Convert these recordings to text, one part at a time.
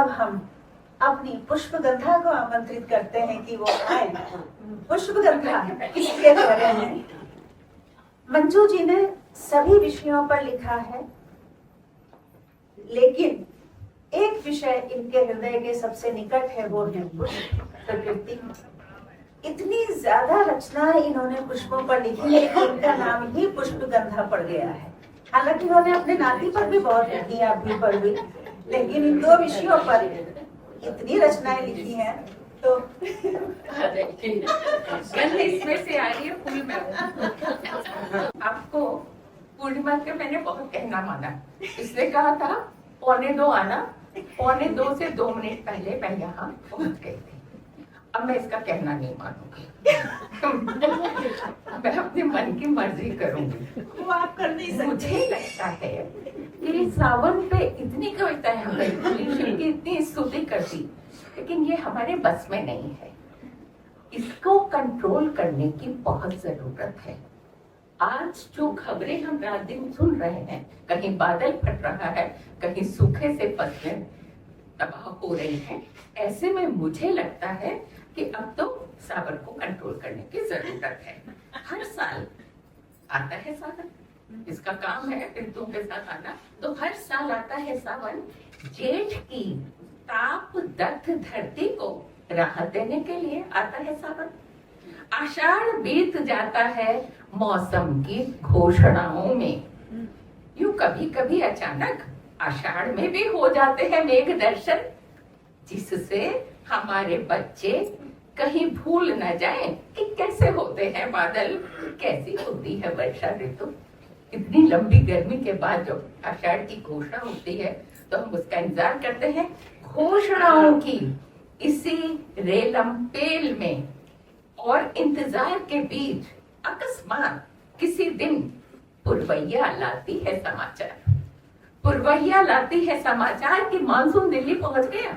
अब हम अपनी पुष्पगंधा को आमंत्रित करते हैं कि वो आए। पुष्पगंधा किसलिए कह रहे हैं? मंजू जी ने सभी विषयों पर लिखा है, लेकिन एक विषय इनके हृदय के सबसे निकट है, वो है पुष्प प्रकृति। इतनी ज्यादा रचनाएं इन्होंने पुष्पों पर लिखी है कि इनका नाम ही पुष्पगंधा पड़ गया है। हालांकि इन्होंने अपने नाती पर भी बहुत लिखी है, अभी पर भी, लेकिन इन दो विषयों पर इतनी रचनाएं लिखी हैं। तो इसमें से आ रही है फूल में। आपको पूर्णिमा के मैंने बहुत कहना माना, इसने कहा था 1:45 आना, 1:45 से 2 मिनट पहले मैं यहाँ पहुँच गई थी। अब मैं इसका कहना नहीं मानूंगी। मैं अपने मन की मर्जी करूंगी। वो आप कर नहीं सकते। मुझे लगता है कि सावन पे इतनी कविताएं हमने शिव की इतनी स्तुति करती, लेकिन ये हमारे बस में नहीं है। इसको कंट्रोल करने की बहुत जरूरत है। आज जो खबरें हम रात दिन सुन रहे हैं, कहीं बादल फट रहा है, कहीं सूखे से फसलें तबाह हो रही हैं, ऐसे में मुझे लगता है कि अब तो सावन को कंट्रोल करने की जरूरत है। हर साल आता है सावन, इसका काम है ऋतुओं के साथ आना, तो हर साल आता है सावन। जेठ की ताप दग्ध धरती को राहत देने के लिए आता है सावन। आषाढ़ बीत जाता है मौसम की घोषणाओं में। यूं कभी कभी अचानक आषाढ़ में भी हो जाते हैं मेघ दर्शन, जिससे हमारे बच्चे कहीं भूल न जाएं कि कैसे होते हैं बादल, कैसी होती है वर्षा ऋतु। इतनी लंबी गर्मी के बाद जब आषाढ़ की घोषणा होती है तो हम उसका इंतजार करते हैं। घोषणाओं की इसी रेलम पेल में और इंतजार के बीच अकस्मात किसी दिन पुरवैया लाती है समाचार। पुरवैया लाती है समाचार कि मानसून दिल्ली पहुंच गया।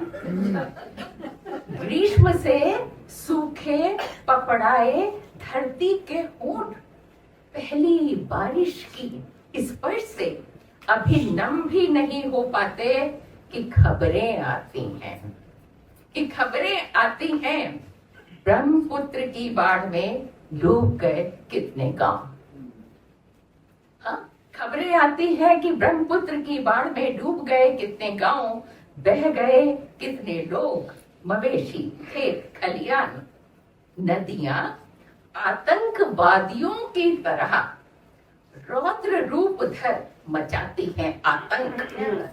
ग्रीष्म से सूखे पपड़ाए धरती के होंठ पहली बारिश की स्पर्श से अभी नम भी नहीं हो पाते कि खबरें आती हैं, ब्रह्मपुत्र की बाढ़ में डूब गए कितने गांव। हाँ, खबरें आती हैं कि ब्रह्मपुत्र की बाढ़ में डूब गए कितने गांव, बह गए कितने लोग, मवेशी, खेत खलियान। नदियां आतंकवादियों की तरह रौद्र रूप धर मचाती हैं आतंक।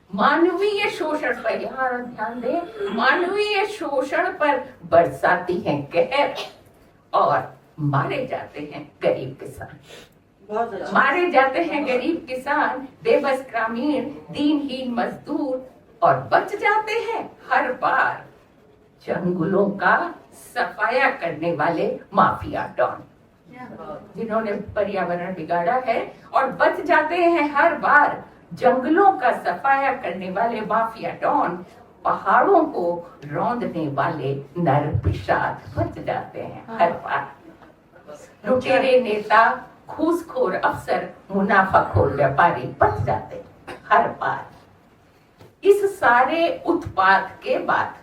मानवीय शोषण पर, यहाँ ध्यान दें, मानवीय शोषण पर बरसाती हैं कहर और मारे जाते हैं गरीब किसान। मारे जाते हैं गरीब किसान, बेबस ग्रामीण, दीनहीन मजदूर, और बच जाते हैं हर बार जंगलों का सफाया करने वाले माफिया डॉन, जिन्होंने पर्यावरण बिगाड़ा है। और बच जाते हैं हर बार जंगलों का सफाया करने वाले माफिया डॉन, पहाड़ों को रौंदने वाले नर पिशाच बच जाते हैं हर बार। लुटेरे नेता, घूसखोर अफसर, मुनाफाखोर व्यापारी बच जाते हर बार। इस सारे उत्पात के बाद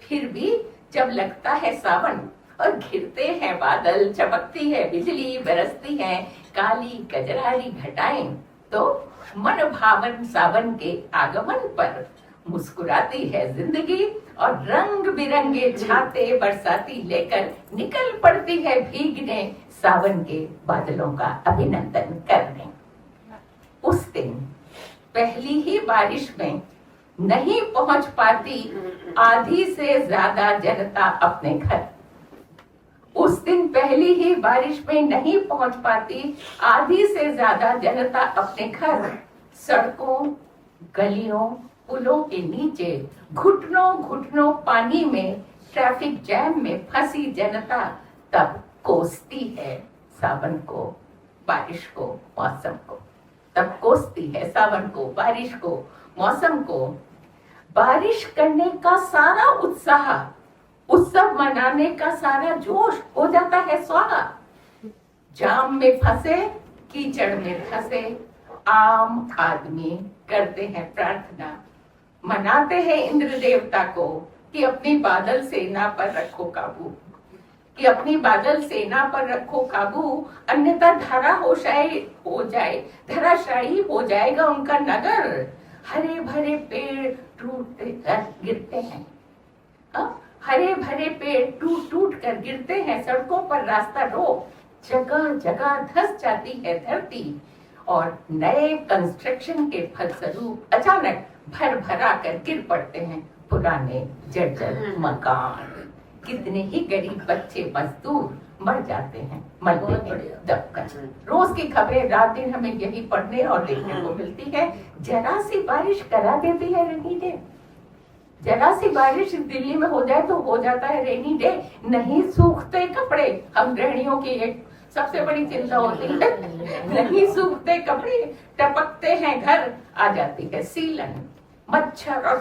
फिर भी जब लगता है सावन और घिरते हैं बादल, चमकती है बिजली, बरसती है काली कजरारी घटाएं, तो मन भावन सावन के आगमन पर मुस्कुराती है जिंदगी और रंग बिरंगे छाते बरसाती लेकर निकल पड़ती है भीगने सावन के बादलों का अभिनंदन करने। उस दिन पहली ही बारिश में नहीं पहुंच पाती आधी से ज्यादा जनता अपने घर। उस दिन पहली ही बारिश में नहीं पहुंच पाती आधी से ज्यादा जनता अपने घर। सड़कों, गलियों, पुलों के नीचे घुटनों घुटनों पानी में ट्रैफिक जैम में फंसी जनता तब कोसती है सावन को, बारिश को, मौसम को। तब कोसती है सावन को, बारिश को, मौसम को। बारिश करने का सारा उत्साह, उत्सव मनाने का सारा जोश हो जाता है स्वाहा। जाम में फंसे, कीचड़ में फंसे आम आदमी करते हैं प्रार्थना, मनाते हैं इंद्र देवता को कि अपनी बादल सेना पर रखो काबू, कि अपनी बादल सेना पर रखो काबू, अन्यथा धराशायी हो जाएगा उनका नगर। हरे भरे पेड़ टूट कर गिरते हैं, हरे भरे पेड़ टूट टूट कर गिरते हैं, सड़कों पर रास्ता रोक, जगह जगह धंस जाती है धरती, और नए कंस्ट्रक्शन के फलस्वरूप अचानक भर भरा कर गिर पड़ते हैं पुराने जर्जर मकान। कितने ही गरीब बच्चे मजदूर मर जाते हैं मलबे में दबकर। रोज की खबरें रात दिन हमें यही पढ़ने और देखने को मिलती है। जरा सी बारिश करा देती है रेनी डे, जरा सी बारिश दिल्ली में हो जाए तो हो जाता है रेनी डे। नहीं सूखते कपड़े, हम गृहिणियों की एक सबसे बड़ी चिंता होती है, नहीं सूखते कपड़े, टपकते हैं घर, आ जाती है सीलन। मच्छर और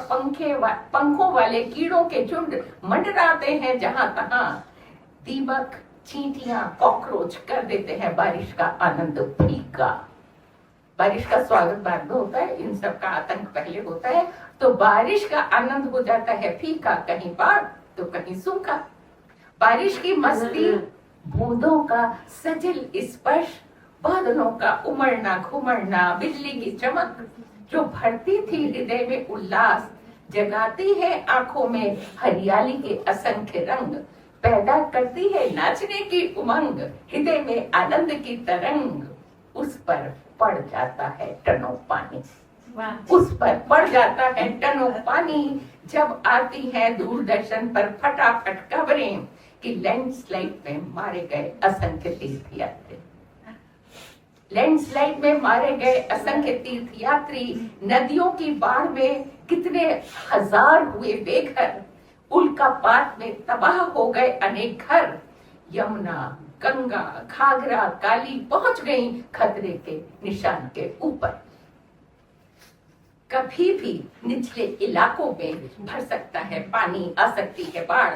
पंखों वाले कीड़ों के झुंड मंडराते हैं जहां तहां। दीमक, चींटियां, कॉकरोच कर देते हैं बारिश का आनंद फीका। बारिश का स्वागत बाद में होता है, इन सब का आतंक पहले होता है। तो बारिश का आनंद हो जाता है फीका, कहीं बाढ़ तो कहीं सूखा। बारिश की मस्ती, बूंदों का सजल स्पर्श, बादलों का उमड़ना घुमड़ना, बिजली की चमक जो भरती थी हृदय में उल्लास, जगाती है आंखों में हरियाली के असंख्य रंग, पैदा करती है नाचने की उमंग, हृदय में आनंद की तरंग। उस पर पड़ जाता है टनों पानी, उस पर पड़ जाता है टनों पानी। जब आती है दूरदर्शन पर फटाफट खबरें कि लैंडस्लाइड में मारे गए असंख्य तीर्थयात्री, लैंडस्लाइड में मारे गए असंख्य तीर्थयात्री, नदियों की बाढ़ में कितने हजार हुए बेघर, उल्कापात में तबाह हो गए अनेक घर। यमुना, गंगा, घाघरा, काली पहुंच गई खतरे के निशान के ऊपर। कभी भी निचले इलाकों में भर सकता है पानी, आ सकती है बाढ़।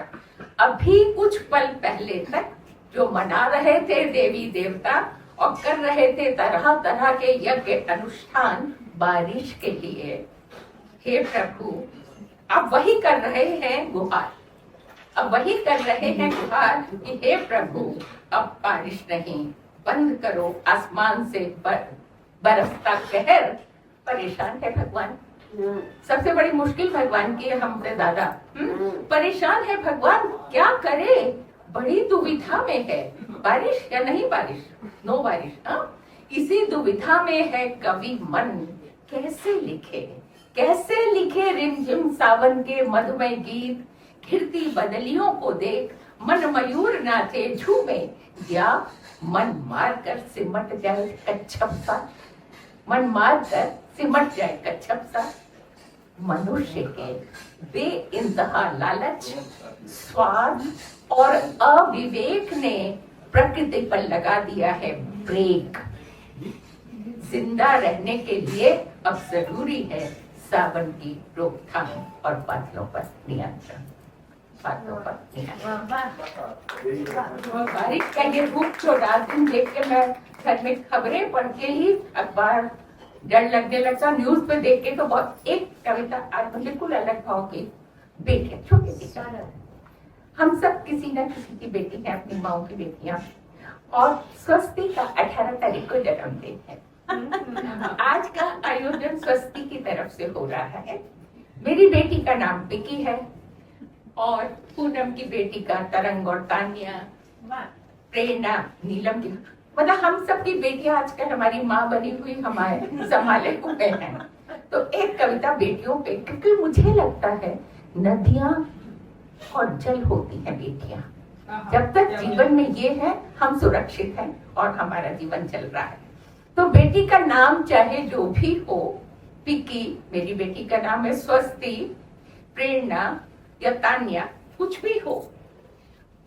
अभी कुछ पल पहले तक जो मना रहे थे देवी देवता और कर रहे थे तरह तरह के यज्ञ अनुष्ठान बारिश के लिए, हे प्रभु अब वही कर रहे हैं गुहार, अब वही कर रहे हैं गुहार कि हे प्रभु अब बारिश नहीं, बंद करो आसमान से बरसता कहर। परेशान है भगवान, सबसे बड़ी मुश्किल भगवान की है हमसे ज्यादा। परेशान है भगवान, क्या करे, बड़ी दुविधा में है, बारिश या नहीं बारिश, नो बारिश। इसी दुविधा में है कवि मन, कैसे लिखे रिमझिम सावन के मधुमय गीत। खिड़ती बदलियों को देख मन मयूर नाचे झूमे, या मन मार कर सिमट जाए कच्छप सा, मन मार कर सिमट जाए कच्छप सा। मनुष्य के बेइंतहा लालच, स्वार्थ और अविवेक ने प्रकृति पर लगा दिया है ब्रेक। जिंदा रहने के लिए अब जरूरी है सावन की रोकथाम और बादलों पर नियंत्रण, बादलों पर नियंत्रण। बारिश का ये रूप जो रात दिन देख के मैं घर में खबरें पढ़ के ही अखबार डर लगने लगता, न्यूज पे देख के तो बहुत। एक कविता आज बिल्कुल अलग भाव की, बेटियां छोटी सी, हम सब किसी न किसी की बेटी है, अपनी माओ की बेटियां, और स्वस्ति का 18 तारीख को जन्मदिन है। आज का आयोजन स्वस्ति की तरफ से हो रहा है। मेरी बेटी का नाम विकी है और पूनम की बेटी का तरंग और तान्या, प्रेरणा नीलम की, मतलब हम सब की बेटियां आजकल हमारी माँ बनी हुई हमारे संभाले हुए हैं। तो एक कविता बेटियों पे, क्योंकि मुझे लगता है नदियां और जल होती हैं बेटियां। जब तक जीवन में ये है हम सुरक्षित हैं और हमारा जीवन चल रहा है। तो बेटी का नाम चाहे जो भी हो, विकी मेरी बेटी का नाम है, स्वस्ति, प्रेरणा या तान्या, कुछ भी हो,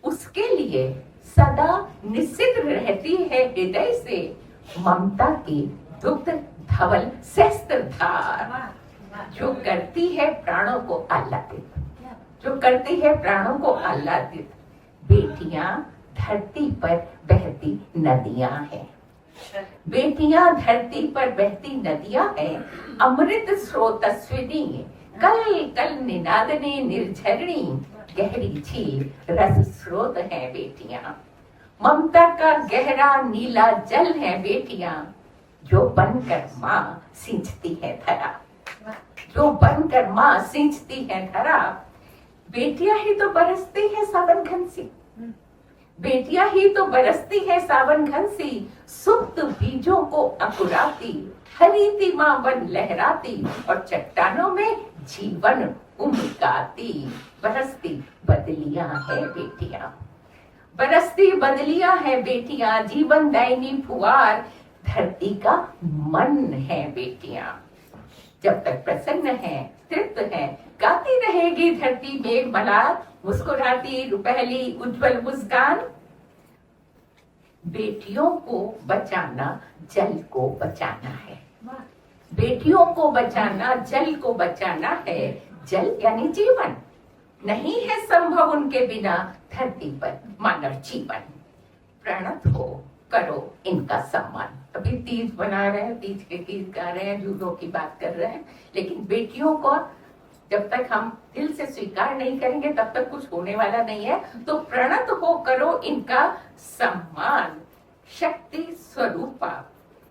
उसके लिए सदा निश्चित रहती है हृदय से ममता की दुग्ध धवल शस्त्र धार, जो करती है प्राणों को आह्लादित, जो करती है प्राणों को आह्लादित। बेटियां धरती पर बहती नदियां हैं, बेटियां धरती पर बहती नदियां हैं, अमृत स्रोतस्विनी, कल कल निनादने निर्झरणी गहरी झील रस स्रोत है बेटियां। ममता का गहरा नीला जल है बेटियां, जो बनकर माँ सींचती है धरा, जो बनकर माँ सींचती है धरा। बेटियां ही तो बरसती है सावन घनसी, बेटियां ही तो बरसती है सावन घनसी। सुप्त बीजों को अंकुराती, हरीती माँ बन लहराती, और चट्टानों में जीवन उमगाती। बरसती बदलियां है बेटियां, बरसती बदलियां है बेटियां, जीवन दायिनी फुहार धरती का मन है बेटियां। जब तक प्रसन्न है, तृप्त है, गाती रहेगी धरती मेघ मलार, मुस्कुराती रुपहली उज्जवल मुस्कान। बेटियों को बचाना जल को बचाना है, बेटियों को बचाना जल को बचाना है। जल यानी जीवन, नहीं है संभव उनके बिना धरती पर मानव जीवन। प्रणत हो, करो इनका सम्मान। अभी तीज मना रहे हैं, तीज के गीत गा रहे हैं, जूडो की बात कर रहे हैं, लेकिन बेटियों को जब तक हम दिल से स्वीकार नहीं करेंगे तब तक कुछ होने वाला नहीं है। तो प्रणत हो, करो इनका सम्मान। शक्ति स्वरूपा,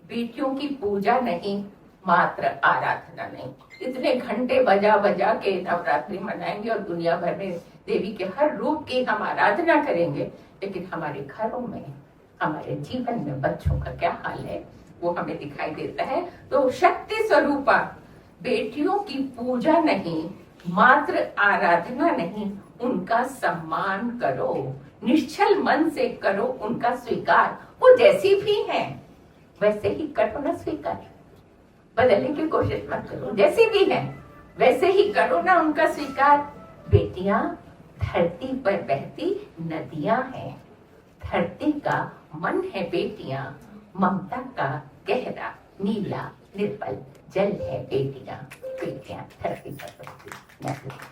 बेटियों की पूजा नहीं, मात्र आराधना नहीं। इतने घंटे बजा बजा के नवरात्रि मनाएंगे और दुनिया भर में देवी के हर रूप की हम आराधना करेंगे, लेकिन हमारे घरों में, हमारे जीवन में बच्चों का क्या हाल है वो हमें दिखाई देता है। तो शक्ति स्वरूपा, बेटियों की पूजा नहीं, मात्र आराधना नहीं, उनका सम्मान करो, निश्चल मन से करो उनका स्वीकार। वो जैसी भी हैं वैसे ही करो ना स्वीकार, बदलने की कोशिश मत करो, जैसी भी हैं वैसे ही करो ना उनका स्वीकार। बेटियां धरती पर बहती नदियां हैं, धरती का मन है बेटियां, ममता का गहरा नीला निर्मल जल है बेटियां। बेटियां धरती पर बहती नदियां।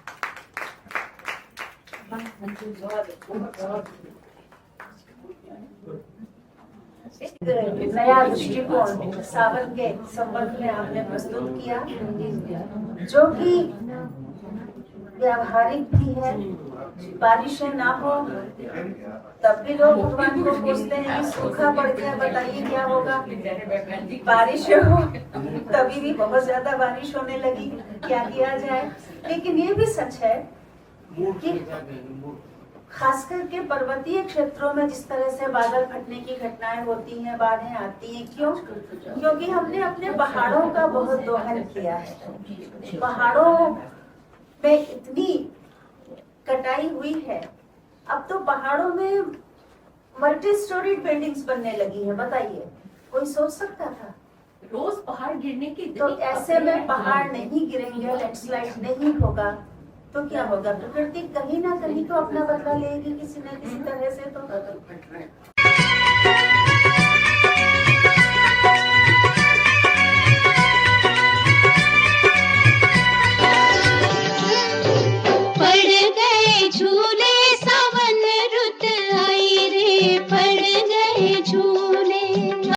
एक नया दृष्टिकोण सावन के संबंध में आपने प्रस्तुत किया, जो कि व्यावहारिक भी है। बारिशें ना हो तब भी लोग भगवान को पूछते हैं कि सूखा पड़ गया, बताइए क्या होगा। बारिशें हो तभी भी बहुत ज्यादा बारिश होने लगी, क्या किया जाए। लेकिन ये भी सच है कि खास करके पर्वतीय क्षेत्रों में जिस तरह से बादल फटने की घटनाएं होती हैं, बाढ़ें आती हैं, क्यों? क्योंकि हमने अपने पहाड़ों का बहुत दोहन किया है। पहाड़ों में इतनी कटाई हुई है, अब तो पहाड़ों में मल्टी स्टोरीड बिल्डिंग्स बनने लगी है। बताइए, कोई सोच सकता था? रोज पहाड़ गिरने की, तो ऐसे में पहाड़ नहीं गिरेंगे, लैंडस्लाइड नहीं होगा तो क्या होगा? प्रकृति कहीं ना कहीं तो अपना बदला लेगी किसी न किसी तरह से। तो